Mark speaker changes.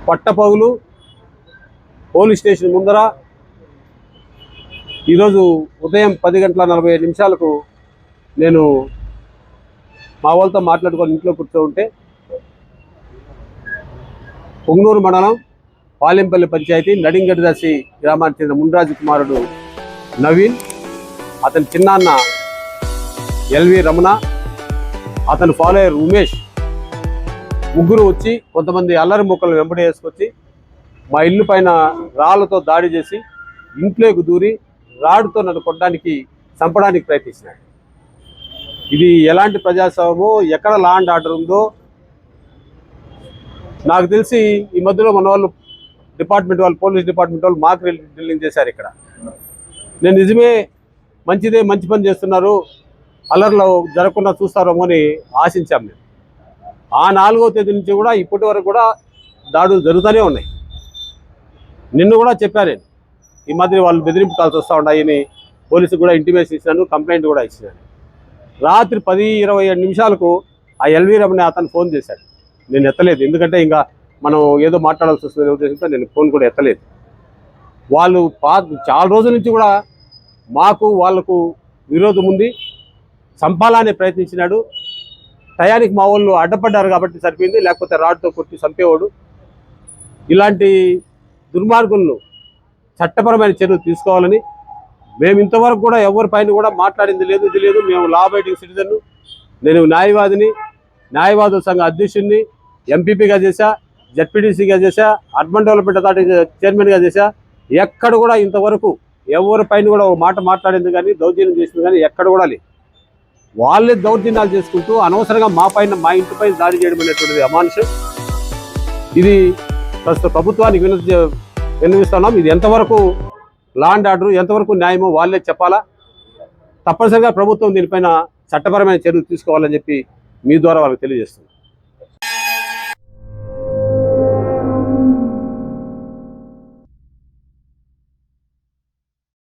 Speaker 1: పట్టపగులు police station ముందర ఈరోజు ఉదయం 10:45 నేను మా వాళ్ళతో మాట్లాడుకొని ఇంట్లో కూర్చోంటే పొంగనూరు మండలం పాలెంపల్లి పంచాయతీ నడింగడిదాసి గ్రామానికి చెందిన మున్రాజు కుమారుడు నవీన్, అతని చిన్నాన్న ఎల్వి రమణ, అతని ఫాలోయర్ ఉమేష్ ముగ్గురు వచ్చి కొంతమంది అల్లరి మొక్కలు వెంబడి వేసుకొచ్చి మా ఇల్లు పైన రాళ్లతో దాడి చేసి ఇంట్లోకి దూరి రాడుతో నన్ను కొట్టడానికి చంపడానికి ప్రయత్నించినాడు. ఇది ఎలాంటి ప్రజాస్వామ్యమో, ఎక్కడ లా అండ్ ఆర్డర్ ఉందో నాకు తెలిసి ఈ మధ్యలో మన వాళ్ళు పోలీస్ డిపార్ట్మెంట్ వాళ్ళు మాకు డ్రిల్లింగ్ చేశారు ఇక్కడ. నేను నిజమే మంచి పని చేస్తున్నారు, అల్లర్లు జరగకుండా చూస్తారేమో అని ఆశించాం. మేము ఆ 4వ తేదీ నుంచి కూడా ఇప్పటి వరకు కూడా దాడులు జరుగుతూనే ఉన్నాయి. నిన్ను కూడా చెప్పాను, ఈ మధ్య వాళ్ళు బెదిరింపు కాల్సి వస్తూ ఉన్నాయని పోలీసుకు కూడా ఇంటిమేషన్ ఇచ్చినాను, కంప్లైంట్ కూడా ఇచ్చినాను. రాత్రి 10:27 ఆ ఎల్వి రమణ అతను ఫోన్ చేశాడు. నేను ఎత్తలేదు, ఎందుకంటే ఇంకా మనం ఏదో మాట్లాడాల్సి వస్తుంది ఉద్దేశంతో నేను ఫోన్ కూడా ఎత్తలేదు. వాళ్ళు చాలా రోజుల నుంచి కూడా మాకు వాళ్లకు విరోధం ఉంది, చంపాలనే ప్రయత్నించినాడు. టయానికి మా వాళ్ళు అడ్డపడ్డారు కాబట్టి సరిపోయింది, లేకపోతే రాడ్తో కొట్టి చంపేవాడు. ఇలాంటి దుర్మార్గులను చట్టపరమైన చర్యలు తీసుకోవాలని మేము ఇంతవరకు కూడా ఎవరిపైన కూడా మాట్లాడింది లేదు, ఇది లేదు. మేము లా అబైడింగ్ సిటిజన్, నేను న్యాయవాదుల సంఘ అధ్యక్షుడిని, ఎంపీపీగా చేశా, జడ్పీటీసీగా చేశా, అర్బన్ డెవలప్మెంట్ అథారిటీ చైర్మన్గా చేశా. ఎక్కడ కూడా ఇంతవరకు ఎవరిపైన కూడా ఒక మాట మాట్లాడింది కానీ దౌర్జన్యం చేసింది కానీ ఎక్కడ కూడా లేదు. వాళ్ళే దౌర్జన్యాలు చేసుకుంటూ అనవసరంగా మా ఇంటిపై దాడి చేయడం అనేటువంటిది అమానుషం. ఇది ప్రస్తుత ప్రభుత్వానికి విన్నవిస్తున్నాం. ఇది ఎంతవరకు లా అండ్ ఆర్డర్, ఎంతవరకు న్యాయమో వాళ్ళే చెప్పాలా. తప్పనిసరిగా ప్రభుత్వం దీనిపైన చట్టపరమైన చర్యలు తీసుకోవాలని చెప్పి మీ ద్వారా వాళ్ళకి తెలియజేస్తుంది.